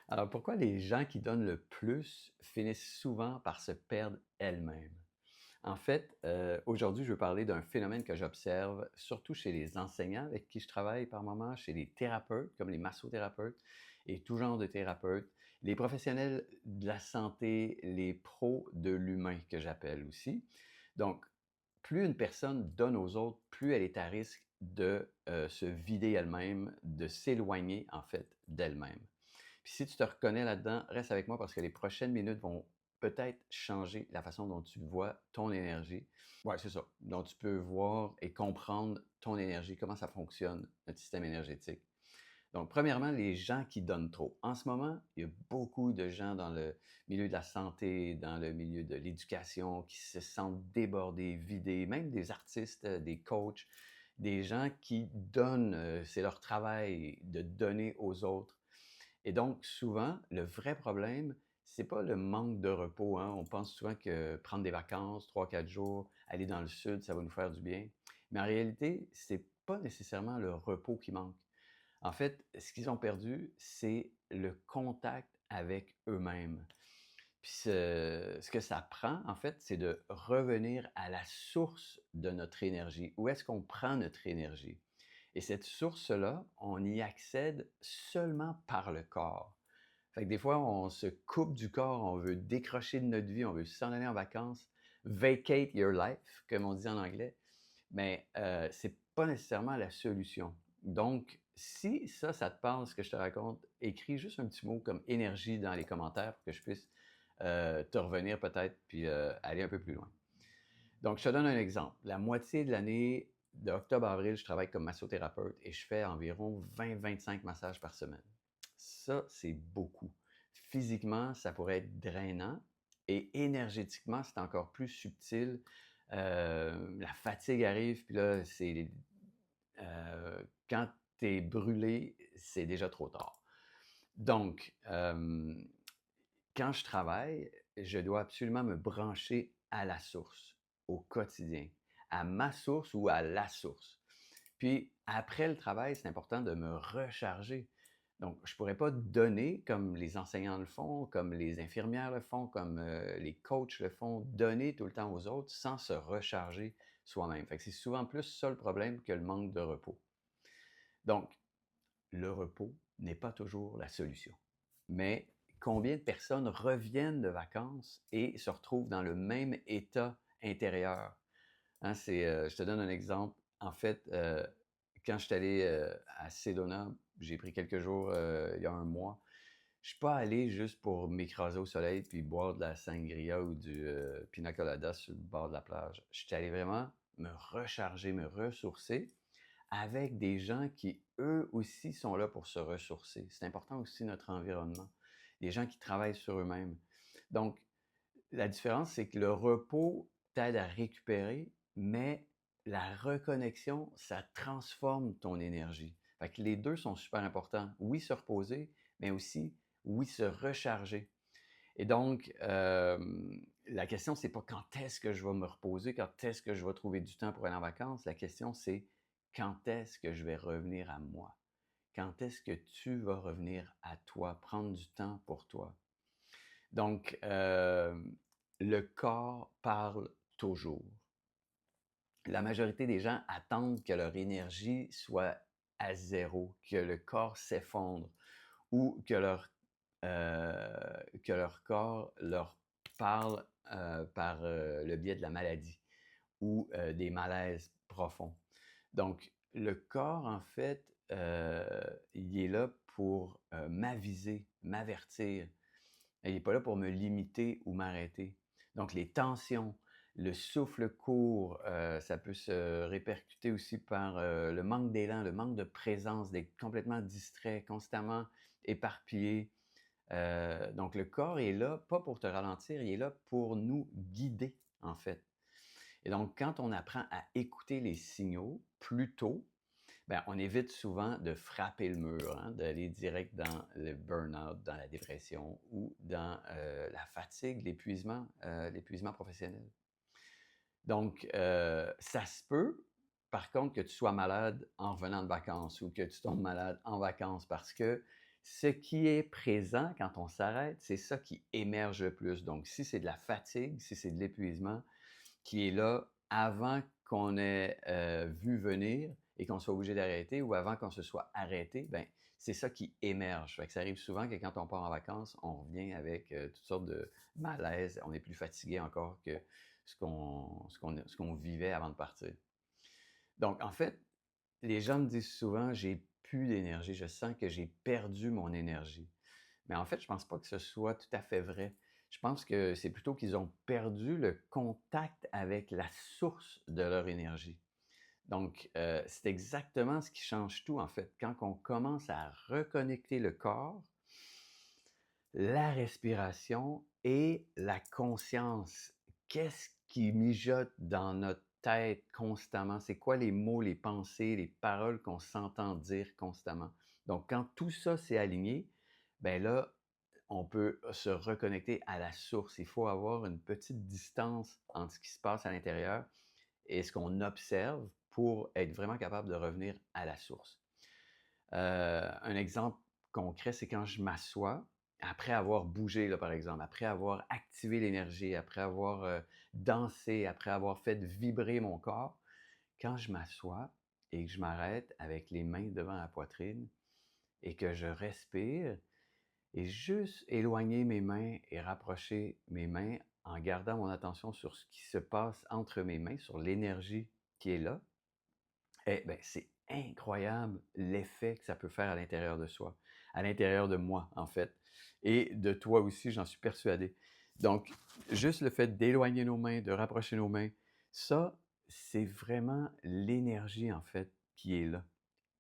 Alors, pourquoi les gens qui donnent le plus finissent souvent par se perdre elles-mêmes? En fait, aujourd'hui, je veux parler d'un phénomène que j'observe, surtout chez les enseignants avec qui je travaille par moment, chez les thérapeutes, comme les massothérapeutes et tout genre de thérapeutes, les professionnels de la santé, les pros de l'humain que j'appelle aussi. Donc, plus une personne donne aux autres, plus elle est à risque de se vider elle-même, de s'éloigner en fait d'elle-même. Puis si tu te reconnais là-dedans, reste avec moi parce que les prochaines minutes vont peut-être changer la façon dont tu vois ton énergie. Ouais, c'est ça. Donc tu peux voir et comprendre ton énergie, comment ça fonctionne, notre système énergétique. Donc, premièrement, les gens qui donnent trop. En ce moment, il y a beaucoup de gens dans le milieu de la santé, dans le milieu de l'éducation, qui se sentent débordés, vidés, même des artistes, des coachs, des gens qui donnent, c'est leur travail de donner aux autres. Et donc, souvent, le vrai problème, c'est pas le manque de repos, hein. On pense souvent que prendre des vacances, 3, 4 jours, aller dans le sud, ça va nous faire du bien. Mais en réalité, c'est pas nécessairement le repos qui manque. En fait, ce qu'ils ont perdu, c'est le contact avec eux-mêmes. Puis ce que ça prend, en fait, c'est de revenir à la source de notre énergie. Où est-ce qu'on prend notre énergie? Et cette source-là, on y accède seulement par le corps. Fait que des fois, on se coupe du corps, on veut décrocher de notre vie, on veut s'en aller en vacances, vacate your life, comme on dit en anglais, mais c'est pas nécessairement la solution. Donc, si ça te parle, ce que je te raconte, écris juste un petit mot comme énergie dans les commentaires pour que je puisse te revenir peut-être, puis aller un peu plus loin. Donc, je te donne un exemple. La moitié de l'année, de octobre à avril, je travaille comme massothérapeute et je fais environ 20-25 massages par semaine. Ça, c'est beaucoup. Physiquement, ça pourrait être drainant et énergétiquement, c'est encore plus subtil. La fatigue arrive, puis là, quand tu es brûlé, c'est déjà trop tard. Donc, quand je travaille, je dois absolument me brancher à la source, au quotidien, à ma source ou à la source. Puis après le travail, c'est important de me recharger. Donc, je ne pourrais pas donner comme les enseignants le font, comme les infirmières le font, comme les coachs le font, donner tout le temps aux autres sans se recharger soi-même. Fait que c'est souvent plus ça le problème que le manque de repos. Donc, le repos n'est pas toujours la solution. Mais combien de personnes reviennent de vacances et se retrouvent dans le même état intérieur? Hein, je te donne un exemple. En fait, quand je suis allé à Sedona, j'ai pris quelques jours il y a un mois. Je ne suis pas allé juste pour m'écraser au soleil puis boire de la sangria ou du pina colada sur le bord de la plage. Je suis allé vraiment me recharger, me ressourcer avec des gens qui, eux aussi, sont là pour se ressourcer. C'est important aussi notre environnement. Des gens qui travaillent sur eux-mêmes. Donc, la différence, c'est que le repos t'aide à récupérer, mais la reconnexion, ça transforme ton énergie. Fait que les deux sont super importants. Oui, se reposer, mais aussi, oui, se recharger. Et donc, la question, c'est pas quand est-ce que je vais me reposer, quand est-ce que je vais trouver du temps pour aller en vacances. La question, c'est quand est-ce que je vais revenir à moi? Quand est-ce que tu vas revenir à toi, prendre du temps pour toi? Donc, le corps parle toujours. La majorité des gens attendent que leur énergie soit à zéro, que le corps s'effondre ou que leur corps leur parle par le biais de la maladie ou des malaises profonds. Donc, le corps, en fait, il est là pour m'aviser, m'avertir. Il n'est pas là pour me limiter ou m'arrêter. Donc, les tensions, le souffle court, ça peut se répercuter aussi par le manque d'élan, le manque de présence, d'être complètement distrait, constamment éparpillé. Donc, le corps est là, pas pour te ralentir, il est là pour nous guider, en fait. Et donc, quand on apprend à écouter les signaux plus tôt, ben, on évite souvent de frapper le mur, hein, d'aller direct dans le burn-out, dans la dépression ou dans la fatigue, l'épuisement professionnel. Donc, ça se peut, par contre, que tu sois malade en revenant de vacances ou que tu tombes malade en vacances parce que ce qui est présent quand on s'arrête, c'est ça qui émerge le plus. Donc, si c'est de la fatigue, si c'est de l'épuisement qui est là avant qu'on ait vu venir et qu'on soit obligé d'arrêter ou avant qu'on se soit arrêté, ben c'est ça qui émerge. Fait que ça arrive souvent que quand on part en vacances, on revient avec toutes sortes de malaises, on est plus fatigué encore que ce qu'on vivait avant de partir. Donc, en fait, les gens me disent souvent, j'ai plus d'énergie, je sens que j'ai perdu mon énergie. Mais en fait, je pense pas que ce soit tout à fait vrai. Je pense que c'est plutôt qu'ils ont perdu le contact avec la source de leur énergie. Donc, c'est exactement ce qui change tout, en fait. Quand on commence à reconnecter le corps, la respiration et la conscience. Qu'est-ce qui mijote dans notre tête constamment? C'est quoi les mots, les pensées, les paroles qu'on s'entend dire constamment? Donc, quand tout ça s'est aligné, ben là, on peut se reconnecter à la source. Il faut avoir une petite distance entre ce qui se passe à l'intérieur et ce qu'on observe pour être vraiment capable de revenir à la source. Un exemple concret, c'est quand je m'assois, après avoir bougé, là, par exemple, après avoir activé l'énergie, après avoir dansé, après avoir fait vibrer mon corps, quand je m'assois et que je m'arrête avec les mains devant la poitrine et que je respire et juste éloigner mes mains et rapprocher mes mains en gardant mon attention sur ce qui se passe entre mes mains, sur l'énergie qui est là, eh ben, c'est incroyable l'effet que ça peut faire à l'intérieur de soi, à l'intérieur de moi, en fait, et de toi aussi, j'en suis persuadé. Donc, juste le fait d'éloigner nos mains, de rapprocher nos mains, ça, c'est vraiment l'énergie, en fait, qui est là.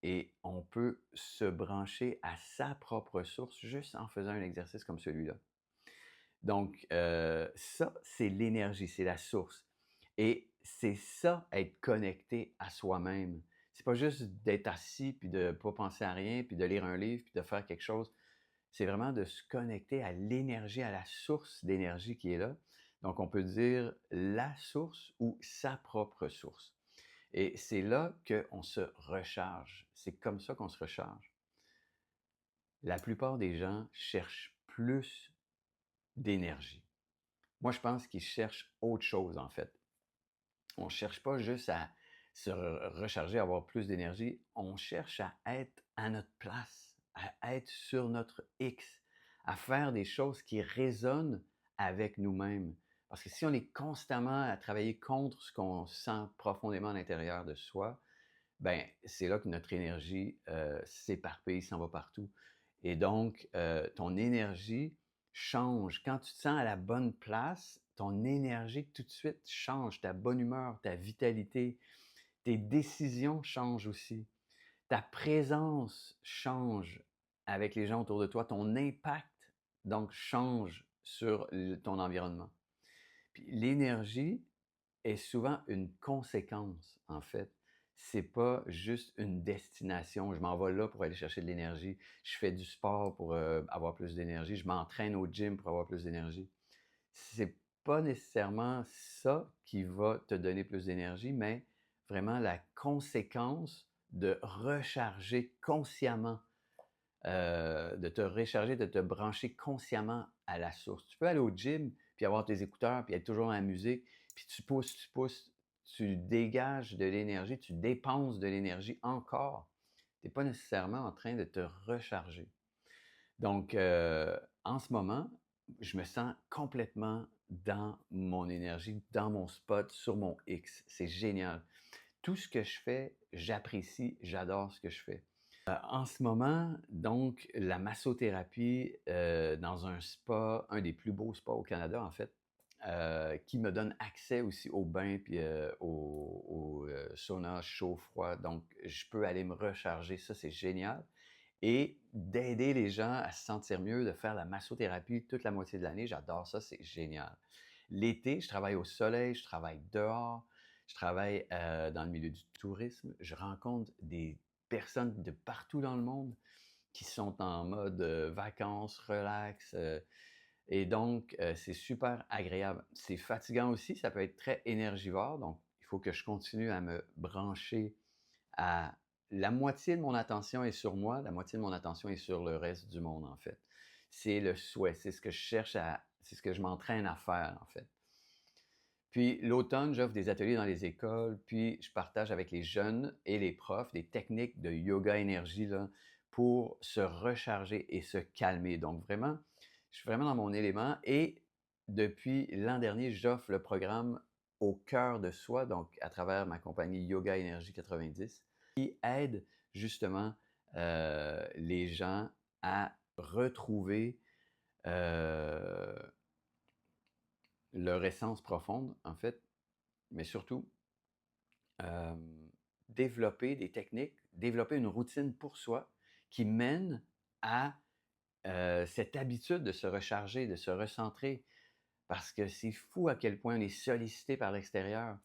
Et on peut se brancher à sa propre source juste en faisant un exercice comme celui-là. Donc, ça, c'est l'énergie, c'est la source. Et c'est ça, être connecté à soi-même. C'est pas juste d'être assis, puis de pas penser à rien, puis de lire un livre, puis de faire quelque chose. C'est vraiment de se connecter à l'énergie, à la source d'énergie qui est là. Donc, on peut dire la source ou sa propre source. Et c'est là qu'on se recharge. C'est comme ça qu'on se recharge. La plupart des gens cherchent plus d'énergie. Moi, je pense qu'ils cherchent autre chose, en fait. On ne cherche pas juste à se recharger, à avoir plus d'énergie. On cherche à être à notre place, à être sur notre X, à faire des choses qui résonnent avec nous-mêmes. Parce que si on est constamment à travailler contre ce qu'on sent profondément à l'intérieur de soi, ben c'est là que notre énergie s'éparpille, s'en va partout. Et donc, ton énergie change. Quand tu te sens à la bonne place, ton énergie tout de suite change. Ta bonne humeur, ta vitalité, tes décisions changent aussi. Ta présence change avec les gens autour de toi. Ton impact, donc, change sur ton environnement. Puis l'énergie est souvent une conséquence, en fait. C'est pas juste une destination. Je m'en vais là pour aller chercher de l'énergie. Je fais du sport pour avoir plus d'énergie. Je m'entraîne au gym pour avoir plus d'énergie. C'est pas nécessairement ça qui va te donner plus d'énergie, mais vraiment la conséquence de recharger consciemment, de te recharger, de te brancher consciemment à la source. Tu peux aller au gym, puis avoir tes écouteurs, puis être toujours dans la musique, puis tu pousses, tu dégages de l'énergie, tu dépenses de l'énergie encore. Tu n'es pas nécessairement en train de te recharger. Donc, en ce moment, je me sens complètement dans mon énergie, dans mon spot, sur mon X. C'est génial. Tout ce que je fais, j'apprécie, j'adore ce que je fais. En ce moment, donc, la massothérapie dans un spa, un des plus beaux spas au Canada, en fait, qui me donne accès aussi au bain puis au sauna chaud-froid. Donc, je peux aller me recharger. Ça, c'est génial. Et d'aider les gens à se sentir mieux, de faire la massothérapie toute la moitié de l'année, j'adore ça, c'est génial. L'été, je travaille au soleil, je travaille dehors, je travaille dans le milieu du tourisme, je rencontre des personnes de partout dans le monde qui sont en mode vacances, relax, et donc c'est super agréable. C'est fatigant aussi, ça peut être très énergivore, donc il faut que je continue à me brancher à la moitié de mon attention est sur moi, la moitié de mon attention est sur le reste du monde, en fait. C'est le souhait, c'est ce que je cherche c'est ce que je m'entraîne à faire, en fait. Puis l'automne, j'offre des ateliers dans les écoles, puis je partage avec les jeunes et les profs des techniques de yoga énergie là, pour se recharger et se calmer. Donc vraiment, je suis vraiment dans mon élément et depuis l'an dernier, j'offre le programme Au cœur de soi, donc à travers ma compagnie Yoga Énergie 90, qui aide justement les gens à retrouver euh, leur essence profonde, en fait, mais surtout euh, développer des techniques, développer une routine pour soi qui mène à cette habitude de se recharger, de se recentrer, parce que c'est fou à quel point on est sollicité par l'extérieur.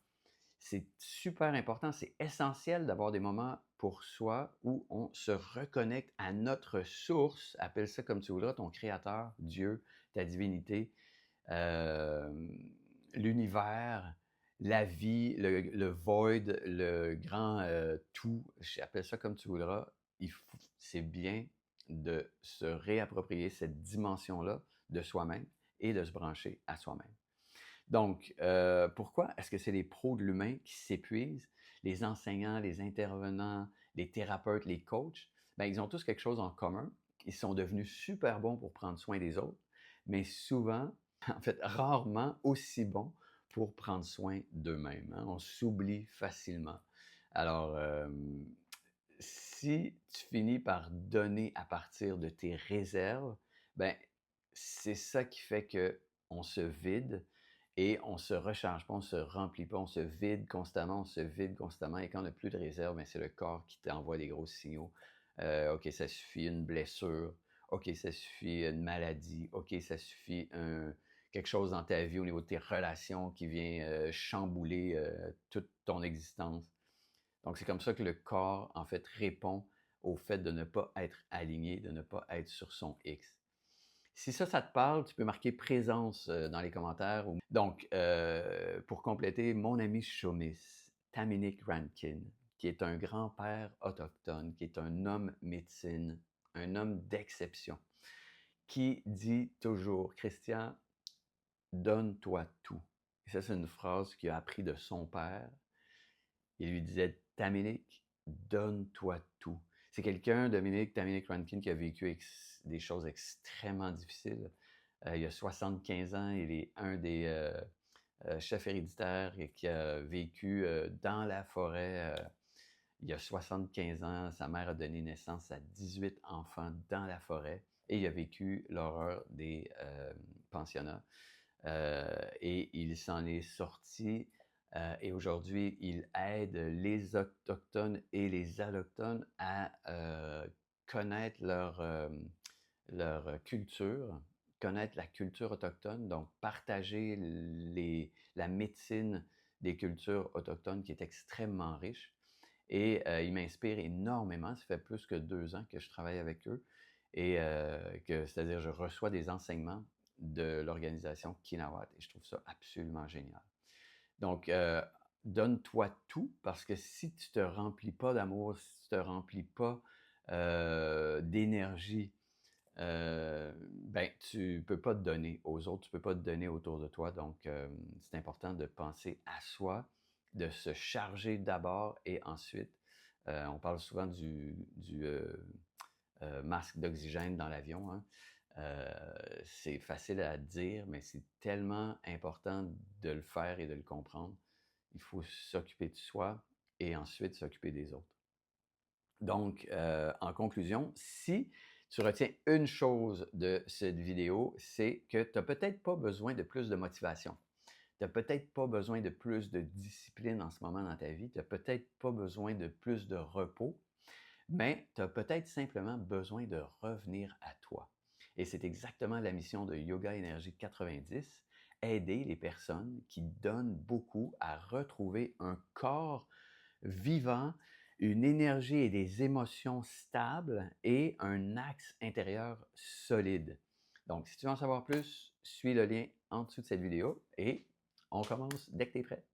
C'est super important, c'est essentiel d'avoir des moments pour soi où on se reconnecte à notre source, appelle ça comme tu voudras, ton créateur, Dieu, ta divinité, euh, l'univers, la vie, le void, le grand tout, j'appelle ça comme tu voudras. C'est bien de se réapproprier cette dimension-là de soi-même et de se brancher à soi-même. Donc, pourquoi est-ce que c'est les pros de l'humain qui s'épuisent? Les enseignants, les intervenants, les thérapeutes, les coachs, ben, ils ont tous quelque chose en commun. Ils sont devenus super bons pour prendre soin des autres, mais souvent, en fait, rarement aussi bons pour prendre soin d'eux-mêmes, hein. On s'oublie facilement. Alors, si tu finis par donner à partir de tes réserves, ben, c'est ça qui fait que on se vide et on se recharge pas, on se remplit pas, on se vide constamment. Et quand on n'a plus de réserve, ben, c'est le corps qui t'envoie des gros signaux. OK, ça suffit une blessure. OK, ça suffit une maladie. OK, ça suffit quelque chose dans ta vie au niveau de tes relations qui vient chambouler toute ton existence. Donc, c'est comme ça que le corps, en fait, répond au fait de ne pas être aligné, de ne pas être sur son X. Si ça te parle, tu peux marquer présence dans les commentaires. Donc, pour compléter, mon ami Shomis, Taminick Rankin, qui est un grand-père autochtone, qui est un homme médecine, un homme d'exception, qui dit toujours, Christian, donne-toi tout. Et ça, c'est une phrase qu'il a appris de son père. Il lui disait, Taminick, donne-toi tout. C'est quelqu'un, Taminick Rankin, qui a vécu des choses extrêmement difficiles. Il a 75 ans, il est un des chefs héréditaires qui a vécu dans la forêt. Il y a 75 ans, sa mère a donné naissance à 18 enfants dans la forêt et il a vécu l'horreur des pensionnats. Et il s'en est sorti et aujourd'hui, il aide les Autochtones et les Allochtones à connaître leur culture, connaître la culture autochtone, donc partager la médecine des cultures autochtones qui est extrêmement riche. Et il m'inspire énormément. Ça fait plus que 2 ans que je travaille avec eux. Et c'est-à-dire, je reçois des enseignements de l'organisation Kinawat. Et je trouve ça absolument génial. Donc, donne-toi tout, parce que si tu te remplis pas d'amour, si tu te remplis pas d'énergie, ben, tu peux pas te donner aux autres, tu peux pas te donner autour de toi. Donc, c'est important de penser à soi, de se charger d'abord et ensuite. On parle souvent du masque d'oxygène dans l'avion, hein. C'est facile à dire, mais c'est tellement important de le faire et de le comprendre. Il faut s'occuper de soi et ensuite s'occuper des autres. Donc, en conclusion, si tu retiens une chose de cette vidéo, c'est que tu n'as peut-être pas besoin de plus de motivation. Tu n'as peut-être pas besoin de plus de discipline en ce moment dans ta vie. Tu n'as peut-être pas besoin de plus de repos, mais tu as peut-être simplement besoin de revenir à toi. Et c'est exactement la mission de Yoga Énergie 90, aider les personnes qui donnent beaucoup à retrouver un corps vivant, une énergie et des émotions stables et un axe intérieur solide. Donc, si tu veux en savoir plus, suis le lien en dessous de cette vidéo et on commence dès que tu es prêt.